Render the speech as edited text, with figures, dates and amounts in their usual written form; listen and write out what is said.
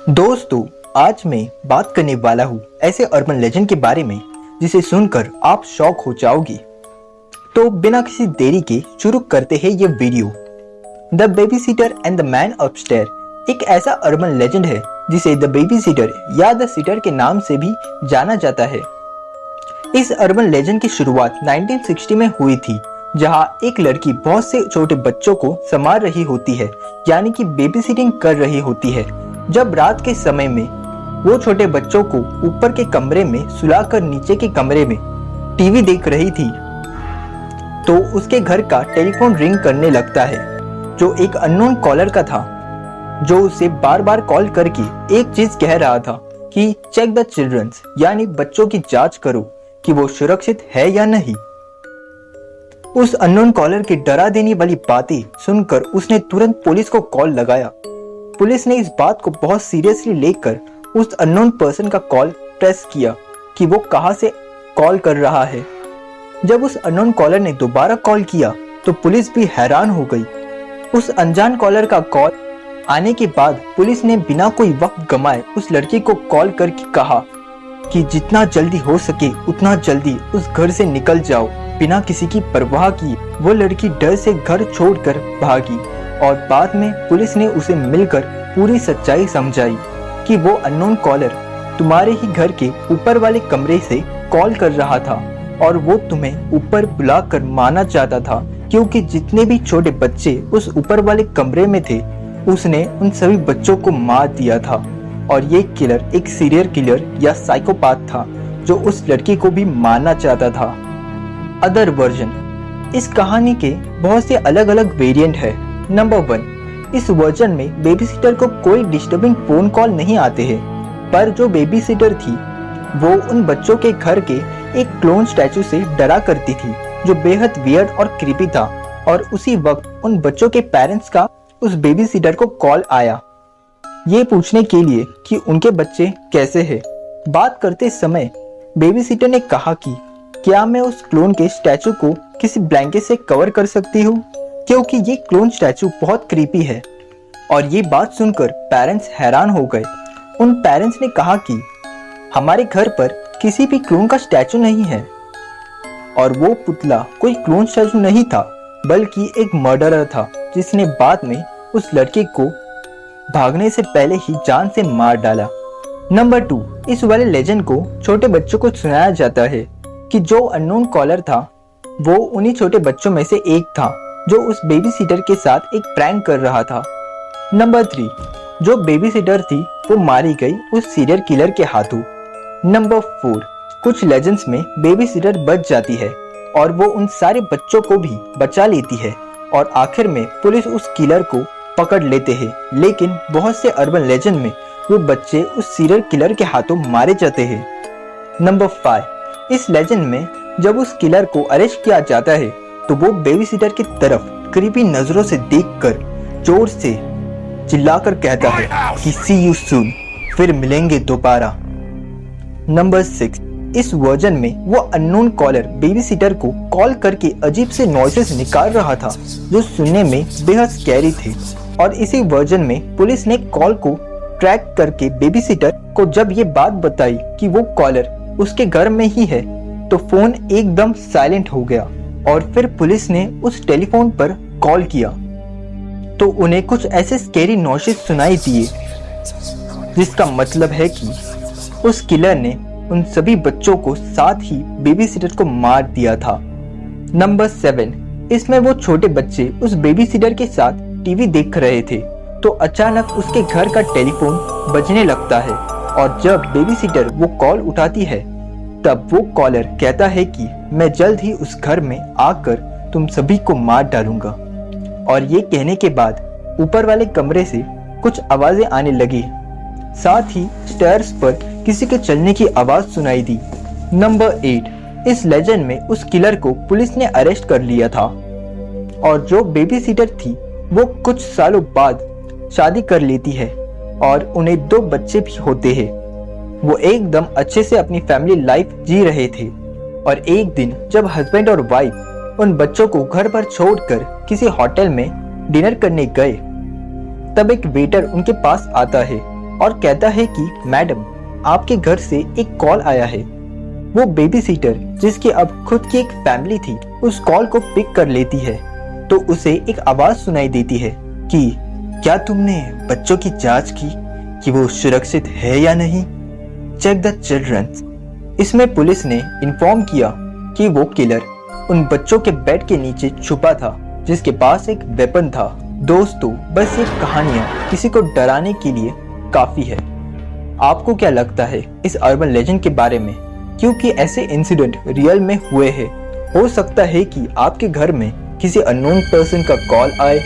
दोस्तों, आज मैं बात करने वाला हूँ ऐसे अर्बन लेजेंड के बारे में जिसे सुनकर आप शॉक हो जाओगे। तो बिना किसी देरी के शुरू करते हैं ये video. The baby seater and the man upstair एक ऐसा अर्बन लेजेंड है जिसे द बेबी सीटर या द सीटर के नाम से भी जाना जाता है। इस अर्बन लेजेंड की शुरुआत 1960 में हुई थी, जहां एक लड़की बहुत से छोटे बच्चों को संभाल रही होती है, यानी कि बेबी सिटिंग कर रही होती है। जब रात के समय में वो छोटे बच्चों को ऊपर के कमरे में सुलाकर नीचे के कमरे में टीवी देख रही थी, तो उसके घर का टेलीफोन रिंग करने लगता है, जो एक अननोन कॉलर का था, जो उसे बार बार कॉल करके एक चीज कह रहा था कि चेक द चिल्ड्रंस, यानी बच्चों की जांच करो कि वो सुरक्षित है या नहीं। उस अननोन कॉलर की डरा देने वाली बातें सुनकर उसने तुरंत पुलिस को कॉल लगाया। पुलिस ने इस बात को बहुत सीरियसली लेकर उस अननोन पर्सन का कॉल ट्रेस किया कि वो कहां से कॉल कर रहा है। जब उस अननोन कॉलर ने दोबारा कॉल किया तो पुलिस भी हैरान हो गई। उस अनजान कॉलर का कॉल आने के बाद पुलिस ने बिना कोई वक्त गंवाए उस लड़की को कॉल करके कहा कि जितना जल्दी हो सके उतना जल्दी उस घर से निकल जाओ। बिना किसी की परवाह किए वो लड़की डर से घर छोड़कर भागी और बाद में पुलिस ने उसे मिलकर पूरी सच्चाई समझाई कि वो अननोन कॉलर तुम्हारे ही घर के ऊपर वाले कमरे से कॉल कर रहा था और वो तुम्हें ऊपर बुलाकर मारना चाहता था, क्योंकि जितने भी छोटे बच्चे उस ऊपर वाले कमरे में थे उसने उन सभी बच्चों को मार दिया था। और ये किलर एक सीरियल किलर या साइकोपाथ था जो उस लड़की को भी मारना चाहता था। अदर वर्जन, इस कहानी के बहुत से अलग अलग वेरिएंट है। नंबर 1, इस वर्जन में बेबी सिटर को कोई डिस्टर्बिंग फोन कॉल नहीं आते हैं, पर जो बेबी सिटर थी वो उन बच्चों के घर के एक क्लोन स्टैचू से डरा करती थी, जो बेहद वियर्ड और क्रीपी था। और उसी वक्त उन बच्चों के पेरेंट्स का उस बेबी सिटर को कॉल आया, ये पूछने के लिए कि उनके बच्चे कैसे हैं। बात करते समय बेबी सिटर ने कहा कि क्या मैं उस क्लोन के स्टैचू को किसी ब्लैंकेट से कवर कर सकती हूँ, क्योंकि ये क्लोन स्टैचू बहुत क्रीपी है। और ये बात सुनकर पेरेंट्स हैरान हो गए। उन पेरेंट्स ने कहा कि हमारे घर पर किसी भी क्लोन का स्टैचू नहीं है, और वो पुतला कोई क्लोन स्टैचू नहीं था बल्कि एक मर्डरर था, जिसने बाद में उस लड़के को भागने से पहले ही जान से मार डाला। नंबर 2, इस वाले लेजेंड को छोटे बच्चों को सुनाया जाता है कि जो अननोन कॉलर था वो उन्हीं छोटे बच्चों में से एक था जो उस बेबी सिटर के साथ एक प्रैंक कर रहा था। नंबर 3, जो बेबी सिटर थी वो मारी गई उस सीरियल किलर के हाथों। नंबर 4, कुछ लेजेंड्स में बेबी सिटर बच जाती है और वो उन सारे बच्चों को भी बचा लेती है, और आखिर में पुलिस उस किलर को पकड़ लेते हैं। लेकिन बहुत से अर्बन लेजेंड में वो बच्चे उस सीरियल किलर के हाथों मारे जाते हैं। नंबर 5, इस लेजेंड में जब उस किलर को अरेस्ट किया जाता है तो वो बेबी सिटर की तरफ क्रीपी नजरों से देखकर जोर से चिल्लाकर कहता है कि सी यू सून, फिर मिलेंगे दोबारा। नंबर 6, इस वर्जन में वो अननोन कॉलर बेबी सिटर को कॉल करके अजीब से नॉइसेस निकाल रहा था जो सुनने में बेहद स्कैरी थे। और इसी वर्जन में पुलिस ने कॉल को ट्रैक करके बेबी सिटर को जब ये बात बताई कि वो कॉलर उसके घर में ही है, तो फोन एकदम साइलेंट हो गया। और फिर पुलिस ने उस टेलीफोन पर कॉल किया तो उन्हें कुछ ऐसे स्कैरी नॉइसेस सुनाई दिए, जिसका मतलब है कि उस किलर ने उन सभी बच्चों को साथ ही बेबी सिटर को मार दिया था। नंबर 7, इसमें वो छोटे बच्चे उस बेबी सिटर के साथ टीवी देख रहे थे, तो अचानक उसके घर का टेलीफोन बजने लगता है, और जब बेबी सिटर वो कॉल उठाती है तब वो कॉलर कहता है कि मैं जल्द ही उस घर में आकर तुम सभी को मार डालूंगा। और ये कहने के बाद ऊपर वाले कमरे से कुछ आवाजें आने लगी, साथ ही स्टेयर्स पर किसी के चलने की आवाज सुनाई दी। नंबर 8, इस लेजेंड में उस किलर को पुलिस ने अरेस्ट कर लिया था, और जो बेबी सिटर थी वो कुछ सालों बाद शादी कर लेती है और उन्हें 2 बच्चे भी होते हैं। वो एकदम अच्छे से अपनी फैमिली लाइफ जी रहे थे, और एक दिन जब हस्बैंड और वाइफ उन बच्चों को घर पर छोड़कर किसी होटल में डिनर करने गए, तब एक वेटर उनके पास आता है और कहता है कि मैडम, आपके घर से एक कॉल आया है। वो बेबी सीटर जिसकी अब खुद की एक फैमिली थी उस कॉल को पिक कर लेती है तो उसे एक आवाज सुनाई देती है कि क्या तुमने बच्चों की जांच की कि वो सुरक्षित है या नहीं? Check the children. इसमें पुलिस ने इन्फॉर्म किया कि वो किलर उन बच्चों के बेड के नीचे छुपा था जिसके पास एक वेपन था। दोस्तों, बस ये कहानियां किसी को डराने के लिए काफी है। आपको क्या लगता है इस अर्बन लेजेंड के बारे में? क्योंकि ऐसे इंसिडेंट रियल में हुए हैं। हो सकता है कि आपके घर में किसी अननोन पर्सन का कॉल आए।